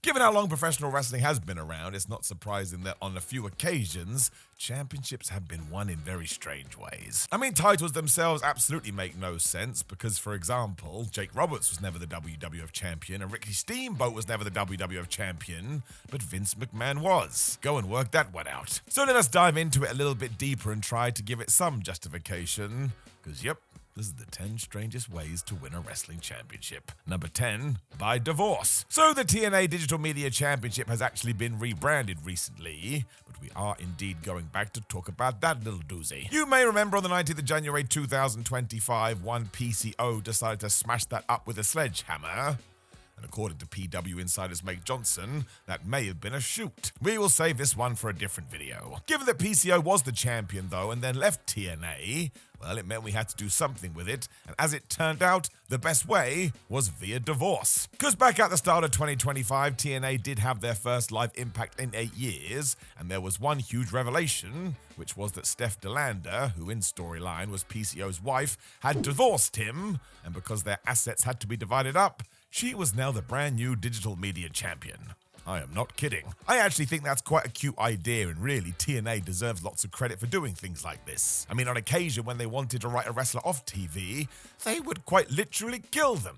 Given how long professional wrestling has been around, it's not surprising that on a few occasions, championships have been won in very strange ways. I mean, titles themselves absolutely make no sense because, for example, Jake Roberts was never the WWF champion and Ricky Steamboat was never the WWF champion, but Vince McMahon was. Go and work that one out. So let us dive into it a little bit deeper and try to give it some justification, because yep, this is the 10 strangest ways to win a wrestling championship. Number 10, by divorce. So the TNA Digital Media Championship has actually been rebranded recently, but we are indeed going back to talk about that little doozy. You may remember on the 19th of January 2025, one PCO decided to smash that up with a sledgehammer. And according to PW Insider's Mike Johnson, that may have been a shoot. We will save this one for a different video. Given that PCO was the champion though and then left TNA, well, it meant we had to do something with it, and as it turned out, the best way was via divorce. Because back at the start of 2025, TNA did have their first live Impact in 8 years, and there was one huge revelation, which was that Steph DeLander, who in storyline was PCO's wife, had divorced him, and because their assets had to be divided up, she was now the brand new digital media champion. I am not kidding. I actually think that's quite a cute idea, and really, TNA deserves lots of credit for doing things like this. I mean, on occasion, when they wanted to write a wrestler off TV, they would quite literally kill them.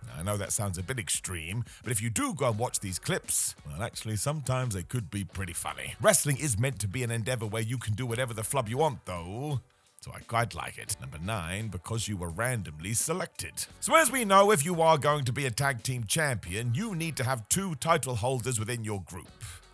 Now, I know that sounds a bit extreme, but if you do go and watch these clips, well, actually, sometimes they could be pretty funny. Wrestling is meant to be an endeavor where you can do whatever the flub you want, though. So I quite like it. Number 9, because you were randomly selected. So as we know, if you are going to be a tag team champion, you need to have 2 title holders within your group.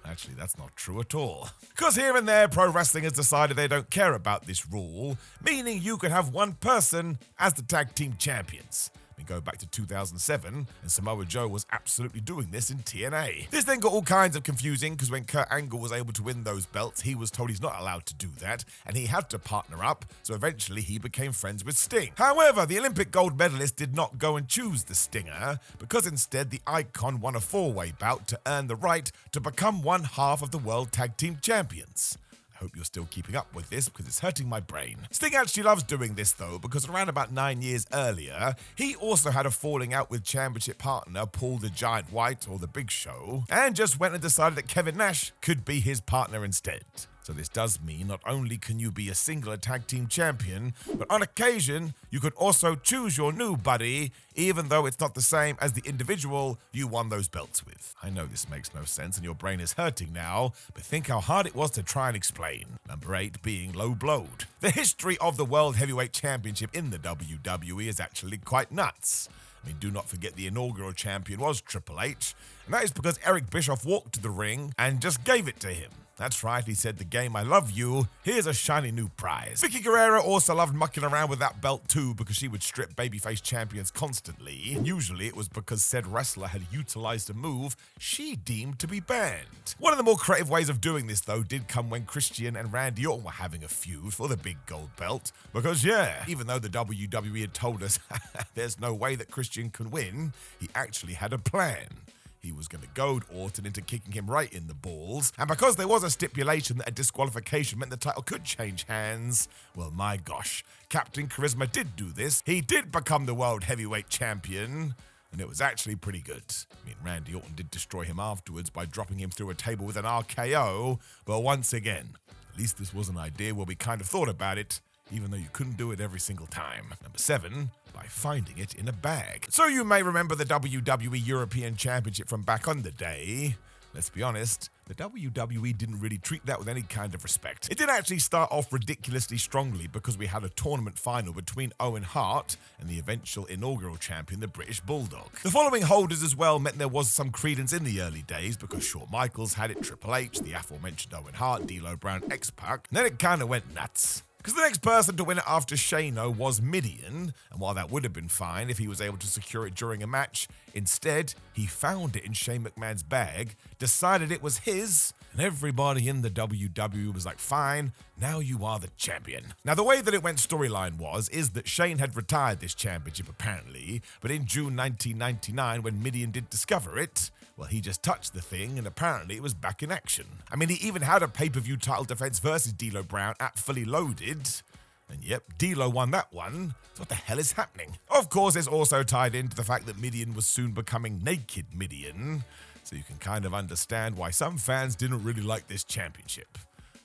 Actually, that's not true at all. Because here and there, pro wrestling has decided they don't care about this rule, meaning you can have one person as the tag team champions. We go back to 2007, and Samoa Joe was absolutely doing this in TNA. This then got all kinds of confusing, because when Kurt Angle was able to win those belts, he was told he's not allowed to do that, and he had to partner up, so eventually he became friends with Sting. However, the Olympic gold medalist did not go and choose the Stinger, because instead the Icon won a 4-way bout to earn the right to become one half of the World Tag Team Champions. I hope you're still keeping up with this because it's hurting my brain. Sting actually loves doing this though, because around about 9 years earlier, he also had a falling out with championship partner Paul the Giant White, or the Big Show, and just went and decided that Kevin Nash could be his partner instead. So this does mean not only can you be a singular tag team champion, but on occasion, you could also choose your new buddy, even though it's not the same as the individual you won those belts with. I know this makes no sense and your brain is hurting now, but think how hard it was to try and explain. Number 8 being Lowblown. The history of the World Heavyweight Championship in the WWE is actually quite nuts. I mean, do not forget the inaugural champion was Triple H, and that is because Eric Bischoff walked to the ring and just gave it to him. That's right, he said, "The game, I love you. Here's a shiny new prize." Vicky Guerrero also loved mucking around with that belt too, because she would strip babyface champions constantly. Usually it was because said wrestler had utilized a move she deemed to be banned. One of the more creative ways of doing this though did come when Christian and Randy Orton were having a feud for the big gold belt. Because yeah, even though the WWE had told us there's no way that Christian can win, he actually had a plan. He was going to goad Orton into kicking him right in the balls, and because there was a stipulation that a disqualification meant the title could change hands, well, my gosh, Captain Charisma did do this. He did become the World Heavyweight Champion, and it was actually pretty good. I mean, Randy Orton did destroy him afterwards by dropping him through a table with an RKO, but once again, at least this was an idea where we kind of thought about it, even though you couldn't do it every single time. Number 7, by finding it in a bag. So you may remember the WWE European Championship from back on the day. Let's be honest, the WWE didn't really treat that with any kind of respect. It did actually start off ridiculously strongly because we had a tournament final between Owen Hart and the eventual inaugural champion, the British Bulldog. The following holders as well meant there was some credence in the early days because Shawn Michaels had it, Triple H, the aforementioned Owen Hart, D'Lo Brown, X-Pac, and then it kind of went nuts. Because the next person to win it after Shano was Mideon, and while that would have been fine if he was able to secure it during a match, instead, he found it in Shane McMahon's bag, decided it was his, and everybody in the WWE was like, fine, now you are the champion. Now, the way that it went storyline is that Shane had retired this championship apparently, but in June 1999, when Mideon did discover it, well, he just touched the thing, and apparently it was back in action. I mean, he even had a pay-per-view title defense versus D'Lo Brown at Fully Loaded, and yep, D'Lo won that one. So what the hell is happening? Of course, it's also tied into the fact that Mideon was soon becoming Naked Mideon. so you can kind of understand why some fans didn't really like this championship.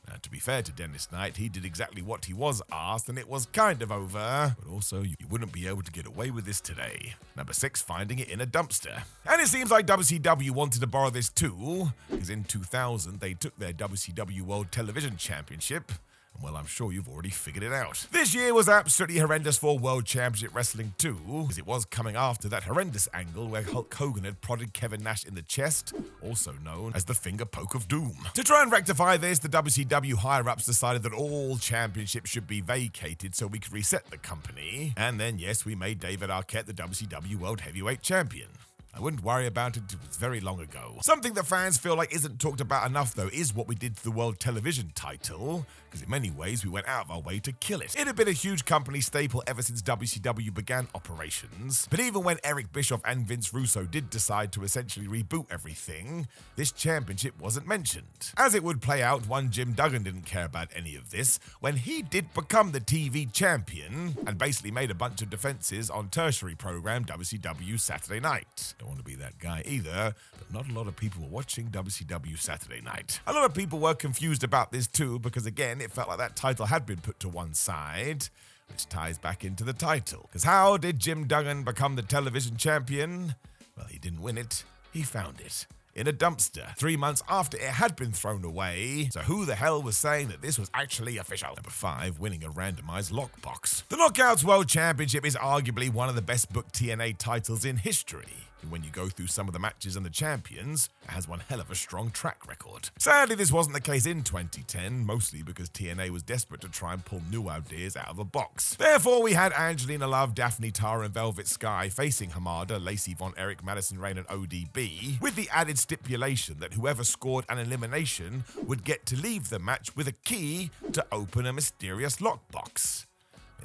Now, to be fair to Dennis Knight, he did exactly what he was asked, and it was kind of over. But also, you wouldn't be able to get away with this today. Number 6, finding it in a dumpster. And it seems like WCW wanted to borrow this too, because in 2000, they took their WCW World Television Championship. Well, I'm sure you've already figured it out. This year was absolutely horrendous for World Championship Wrestling too, because it was coming after that horrendous angle where Hulk Hogan had prodded Kevin Nash in the chest, also known as the finger poke of doom. To try and rectify this, the WCW higher-ups decided that all championships should be vacated so we could reset the company. And then, yes, we made David Arquette the WCW World Heavyweight Champion. I wouldn't worry about it, it was very long ago. Something that fans feel like isn't talked about enough, though, is what we did to the World Television title, because in many ways we went out of our way to kill it. It had been a huge company staple ever since WCW began operations, but even when Eric Bischoff and Vince Russo did decide to essentially reboot everything, this championship wasn't mentioned. As it would play out, one Jim Duggan didn't care about any of this when he did become the TV champion and basically made a bunch of defenses on tertiary program WCW Saturday Night. Don't want to be that guy either, but not a lot of people were watching WCW Saturday Night. A lot of people were confused about this too, because again, it felt like that title had been put to one side, which ties back into the title. Because how did Jim Duggan become the television champion? Well, he didn't win it, he found it. In a dumpster, 3 months after it had been thrown away. So who the hell was saying that this was actually official? Number 5, winning a randomized lockbox. The Knockouts World Championship is arguably one of the best booked TNA titles in history. And when you go through some of the matches and the champions, it has one hell of a strong track record. Sadly, this wasn't the case in 2010, mostly because TNA was desperate to try and pull new ideas out of a box. Therefore, we had Angelina Love, Daphne Tara, and Velvet Sky facing Hamada, Lacey Von Erich, Madison Rayne, and ODB, with the added stipulation that whoever scored an elimination would get to leave the match with a key to open a mysterious lockbox.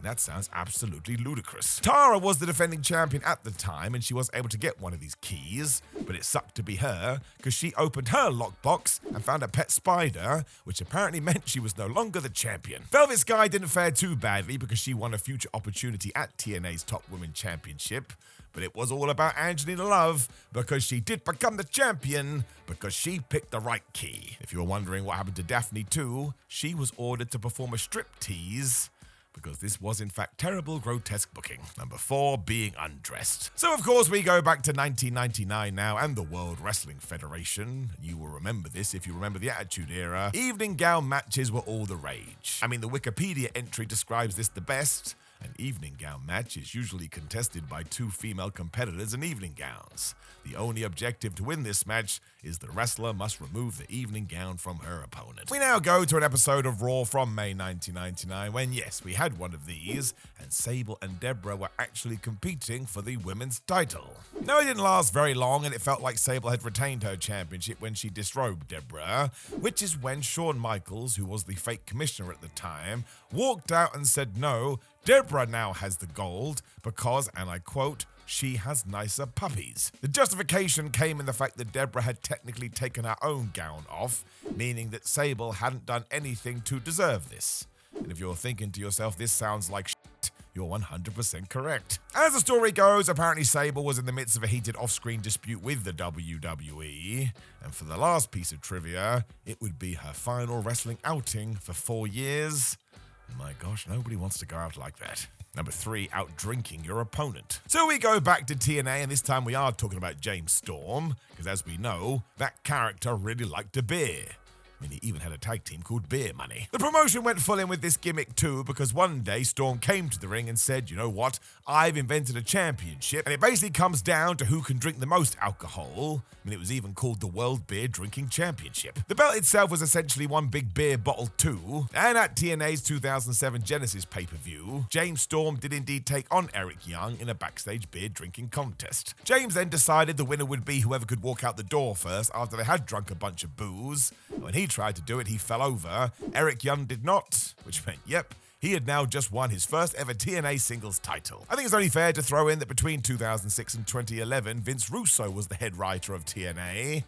That sounds absolutely ludicrous. Tara was the defending champion at the time, and she was able to get one of these keys, but it sucked to be her, because she opened her lockbox and found a pet spider, which apparently meant she was no longer the champion. Velvet Sky didn't fare too badly because she won a future opportunity at TNA's Top Women Championship, but it was all about Angelina Love, because she did become the champion, because she picked the right key. If you were wondering what happened to Daphne too, she was ordered to perform a striptease, because this was in fact terrible, grotesque booking. Number 4, being undressed. So of course we go back to 1999 now and the World Wrestling Federation. You will remember this if you remember the Attitude Era. Evening gown matches were all the rage. I mean, the Wikipedia entry describes this the best. An evening gown match is usually contested by 2 female competitors in evening gowns. The only objective to win this match is the wrestler must remove the evening gown from her opponent. We now go to an episode of Raw from May 1999 when, yes, we had one of these, and Sable and Deborah were actually competing for the women's title. Now, it didn't last very long, and it felt like Sable had retained her championship when she disrobed Deborah, which is when Shawn Michaels, who was the fake commissioner at the time, walked out and said, no, Deborah now has the gold because, and I quote, she has nicer puppies. The justification came in the fact that Deborah had technically taken her own gown off, meaning that Sable hadn't done anything to deserve this. And if you're thinking to yourself, this sounds like shit, you're 100% correct. As the story goes, apparently Sable was in the midst of a heated off-screen dispute with the WWE, and for the last piece of trivia, it would be her final wrestling outing for 4 years. My gosh, nobody wants to go out like that. Number 3, out drinking your opponent. So we go back to TNA, and this time we are talking about James Storm, because as we know, that character really liked a beer. I mean, he even had a tag team called Beer Money. The promotion went full in with this gimmick too, because one day Storm came to the ring and said, you know what, I've invented a championship, and it basically comes down to who can drink the most alcohol. I mean, it was even called the World Beer Drinking Championship. The belt itself was essentially one big beer bottle too, and at TNA's 2007 Genesis pay-per-view, James Storm did indeed take on Eric Young in a backstage beer drinking contest. James then decided the winner would be whoever could walk out the door first after they had drunk a bunch of booze. When he tried to do it, he fell over. Eric Young did not, which meant, yep, he had now just won his first ever TNA singles title. I think it's only fair to throw in that between 2006 and 2011, Vince Russo was the head writer of TNA.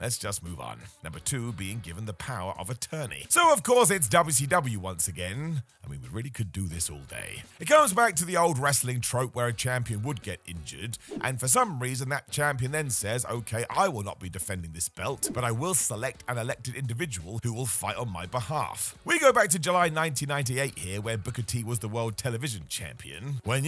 Let's just move on. Number 2, being given the power of attorney. So of course it's WCW once again. I mean, we really could do this all day. It comes back to the old wrestling trope where a champion would get injured, and for some reason that champion then says, okay, I will not be defending this belt, but I will select an elected individual who will fight on my behalf. We go back to July 1998 here, where Booker T was the World Television Champion, when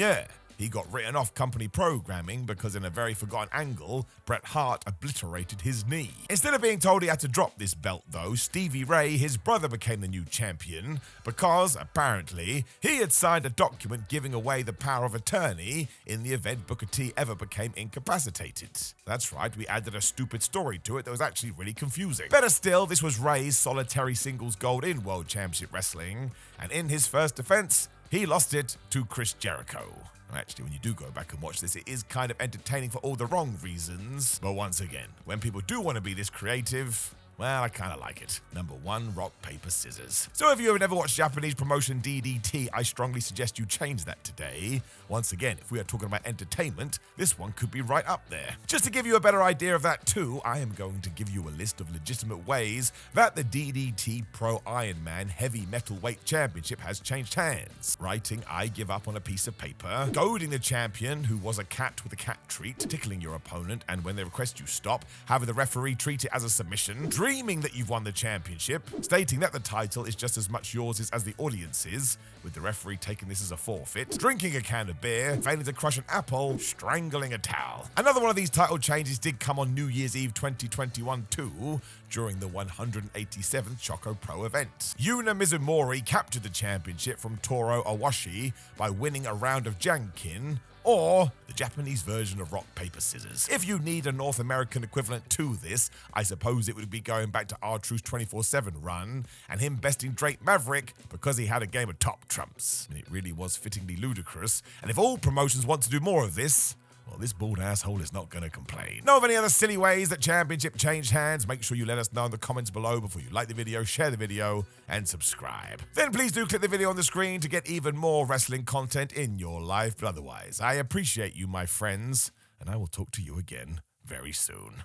he got written off company programming because in a very forgotten angle, Bret Hart obliterated his knee. Instead of being told he had to drop this belt though, Stevie Ray, his brother, became the new champion because, apparently, he had signed a document giving away the power of attorney in the event Booker T ever became incapacitated. That's right, we added a stupid story to it that was actually really confusing. Better still, this was Ray's solitary singles gold in World Championship Wrestling, and in his first defense, he lost it to Chris Jericho. Actually, when you do go back and watch this, it is kind of entertaining for all the wrong reasons. But once again, when people do want to be this creative, well, I kind of like it. Number 1, rock, paper, scissors. So if you have never watched Japanese promotion DDT, I strongly suggest you change that today. Once again, if we are talking about entertainment, this one could be right up there. Just to give you a better idea of that too, I am going to give you a list of legitimate ways that the DDT Pro Iron Man Heavy Metal Weight Championship has changed hands. Writing I give up on a piece of paper, goading the champion who was a cat with a cat treat, tickling your opponent, and when they request you stop, having the referee treat it as a submission, dreaming that you've won the championship, stating that the title is just as much yours as the audience's, with the referee taking this as a forfeit, drinking a can of beer, failing to crush an apple, strangling a towel. Another one of these title changes did come on New Year's Eve 2021 too, during the 187th Choco Pro event. Yuna Mizumori captured the championship from Toro Owashi by winning a round of Jankin, or the Japanese version of rock, paper, scissors. If you need a North American equivalent to this, I suppose it would be going back to R-Truth's 24/7 run and him besting Drake Maverick because he had a game of top trumps. I mean, it really was fittingly ludicrous, and if all promotions want to do more of this, well, this bald asshole is not going to complain. Know of any other silly ways that championship changed hands? Make sure you let us know in the comments below before you like the video, share the video, and subscribe. Then please do click the video on the screen to get even more wrestling content in your life. But otherwise, I appreciate you, my friends, and I will talk to you again very soon.